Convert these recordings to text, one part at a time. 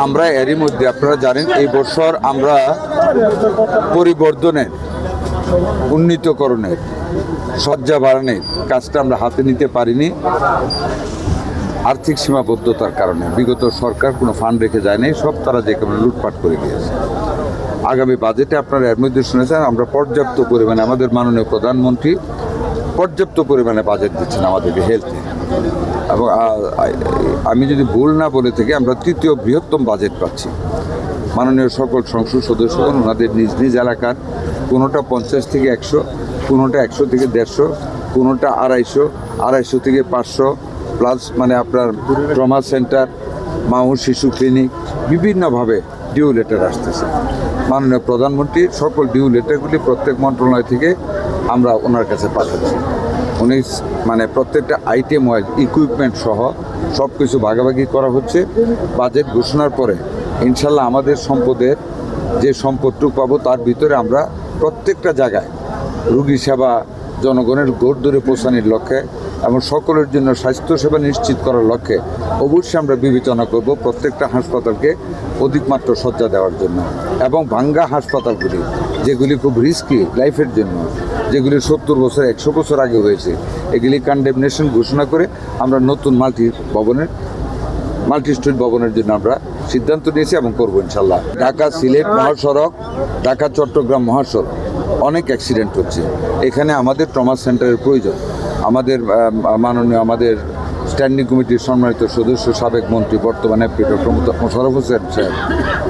আমরা এরই মধ্যে আপনারা জানেন এই বছর আমরা পরিবর্ধনের, উন্নীতকরণের, সজ্জা বাড়ানোর কাজটা আমরা হাতে নিতে পারিনি আর্থিক সীমাবদ্ধতার কারণে। বিগত সরকার কোনো ফান্ড রেখে যায় নাই, সব তারা যে কোনো লুটপাট করে দিয়েছে। আগামী বাজেটে আপনারা এর মধ্যে শুনেছেন আমরা পর্যাপ্ত পরিমাণে, আমাদের মাননীয় প্রধানমন্ত্রী পর্যাপ্ত পরিমাণে বাজেট দিচ্ছেন আমাদেরকে হেলথে, এবং আমি যদি ভুল না বলে থাকি আমরা তৃতীয় বৃহত্তম বাজেট পাচ্ছি। মাননীয় সকল সংসদ সদস্যগণ ওনাদের নিজ নিজ এলাকার কোনোটা 50 থেকে 100, কোনোটা 100 থেকে 150, কোনোটা 250 থেকে 500 প্লাস, মানে আপনার ট্রমা সেন্টার, মা ও শিশু ক্লিনিক, বিভিন্নভাবে ডিউ লেটার আসতেছে। মাননীয় প্রধানমন্ত্রীর সকল ডিউ লেটারগুলি প্রত্যেক মন্ত্রণালয় থেকে আমরা ওনার কাছে পাঠাচ্ছি। উনি মানে প্রত্যেকটা আইটেম ওয়াইজ ইকুইপমেন্ট সহ সব কিছু ভাগাভাগি করা হচ্ছে। বাজেট ঘোষণার পরে ইনশাল্লাহ আমাদের সম্পদের যে সম্পদটুকু পাবো তার ভিতরে আমরা প্রত্যেকটা জায়গায় রোগী সেবা জনগণের গোড় দূরে পৌঁছানোর লক্ষ্যে এবং সকলের জন্য স্বাস্থ্যসেবা নিশ্চিত করার লক্ষ্যে অবশ্যই আমরা বিবেচনা করব প্রত্যেকটা হাসপাতালকে অধিকমাত্র শয্যা দেওয়ার জন্য, এবং ভাঙ্গা হাসপাতালগুলি যেগুলি খুব রিস্কি লাইফের জন্য, যেগুলি 70 বছর 100 বছর আগে হয়েছে, এগুলি কন্ডেমনেশন ঘোষণা করে আমরা নতুন মাল্টি স্ট্রিট ভবনের জন্য আমরা সিদ্ধান্ত নিয়েছি এবং করবো ইনশাল্লাহ। ঢাকা সিলেট মহাসড়ক, ঢাকা চট্টগ্রাম মহাসড়ক অনেক অ্যাক্সিডেন্ট হচ্ছে, এখানে আমাদের ট্রমা সেন্টারের প্রয়োজন। আমাদের মাননীয় আমাদের স্ট্যান্ডিং কমিটির সম্মানিত সদস্য, সাবেক মন্ত্রী, বর্তমানে ডক্টর মোশাররফ হোসেন সাহেব,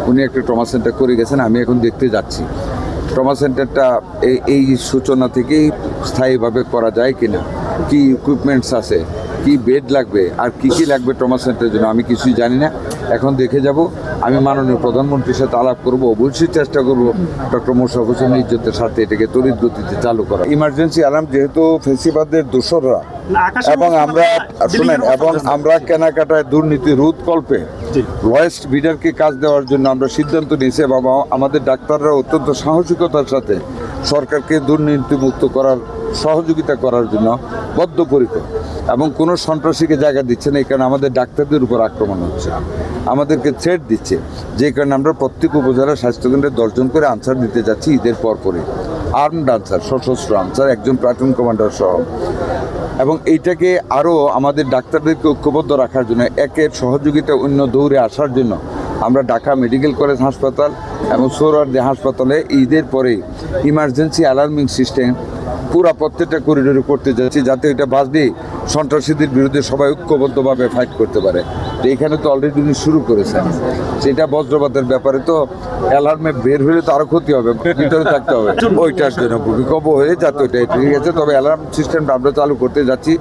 উনি একটা ট্রমা সেন্টার করে গেছেন। আমি এখন দেখতে যাচ্ছি ট্রমা সেন্টারটা এই সূচনা থেকেই স্থায়ীভাবে করা যায় কিনা, কি ইকুইপমেন্টস আছে, কি বেড লাগবে, আর কি কি লাগবে ট্রমা সেন্টারের জন্য আমি কিছুই জানি না। এখন দেখে যাব। আমি মাননীয় প্রধানমন্ত্রীর সাথে আলাপ করব, অবশ্যই চেষ্টা করব ডক্টর মোশাররফ হোসেনের ইজ্জতের সাথে এটাকে তড়িৎ গতিতে চালু করা। ইমার্জেন্সি অ্যালার্ম যেহেতু ফেসিবাদের দোসররা এবং আমরা কেনাকাটায় দুর্নীতি রোধ কল্পে লয়েস্ট বিডারকে কাজ দেওয়ার জন্য আমরা সিদ্ধান্ত নিয়েছি, এবং আমাদের ডাক্তাররা অত্যন্ত সাহসিকতার সাথে সরকারকে দুর্নীতিমুক্ত করার সহযোগিতা করার জন্য বদ্ধপরিকর, এবং কোনো সন্ত্রাসীকে জায়গা দিচ্ছে না। এই কারণে আমাদের ডাক্তারদের উপর আক্রমণ হচ্ছে, আমাদেরকে থ্রেট দিচ্ছে, যে কারণে আমরা প্রত্যেক উপজেলা স্বাস্থ্যকেন্দ্রে 10 জন করে আনসার দিতে যাচ্ছি ঈদের পরপরই। আর্মড আনসার, সশস্ত্র আনসার, একজন প্লাটুন কমান্ডার সহ। এবং এইটাকে আরও আমাদের ডাক্তারদেরকে ঐক্যবদ্ধ রাখার জন্য, একের সহযোগিতা অন্য দৌড়ে আসার জন্য আমরা ঢাকা মেডিকেল কলেজ হাসপাতাল এবং সোহরাওয়ার্দী হাসপাতালে ঈদের পরেই ইমার্জেন্সি অ্যালার্মিং সিস্টেম পুরা প্রত্যেকটা করিডোরে করতে যাচ্ছি, যাতে এটা বাজবে সন্ত্রাসীদের বিরুদ্ধে সবাই ঐক্যবদ্ধভাবে ফাইট করতে পারে। তো এখানে তো অলরেডি উনি শুরু করেছেন, সেটা বজ্রপাতের ব্যাপারে তো অ্যালার্মে বের হলে তো আরও ক্ষতি হবে, ভিতরে থাকতে হবে ওইটার জন্য ভূমিকম্প হয়ে যাতে ওইটা ঠিক আছে। তবে অ্যালার্ম সিস্টেমটা আমরা চালু করতে যাচ্ছি।